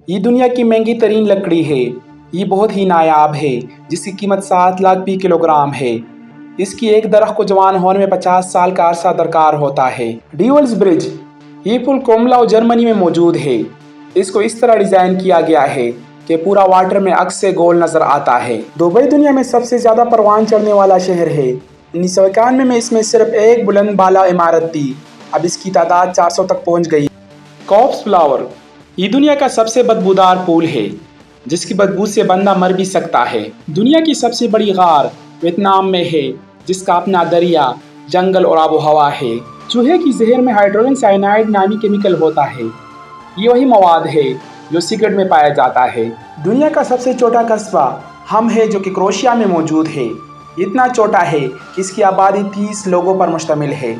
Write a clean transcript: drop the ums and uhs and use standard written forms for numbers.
یہ دنیا کی مہنگی ترین لکڑی ہے۔ یہ بہت ہی نایاب ہے جس کی قیمت 7 لاکھ فی کلو گرام ہے۔ اس کی ایک درخت کو جوان ہونے میں 50 سال کا عرصہ درکار ہوتا ہے۔ ڈیولز برج، یہ پل کوملاؤ جرمنی میں موجود ہے۔ اس کو اس طرح ڈیزائن کیا گیا ہے کہ پورا واٹر میں عکس سے گول نظر آتا ہے۔ دبئی دنیا میں سب سے زیادہ پروان چڑھنے والا شہر ہے۔ 1991 میں اس میں صرف ایک بلند بالا عمارت تھی، اب اس کی تعداد 400 تک پہنچ گئی۔ کارپس فلاور، یہ دنیا کا سب سے بدبودار پھول ہے جس کی بدبو سے بندہ مر بھی سکتا ہے۔ دنیا کی سب سے بڑی غار ویتنام میں ہے جس کا اپنا دریا، جنگل اور آب و ہوا ہے۔ چوہے کی زہر میں ہائیڈروجن سائنائڈ نامی کیمیکل ہوتا ہے۔ یہ وہی مواد ہے جو سگریٹ میں پایا جاتا ہے۔ دنیا کا سب سے چھوٹا قصبہ ہم ہے جو کہ کروشیا میں موجود ہے۔ اتنا چھوٹا ہے کہ اس کی آبادی 30 لوگوں پر مشتمل ہے۔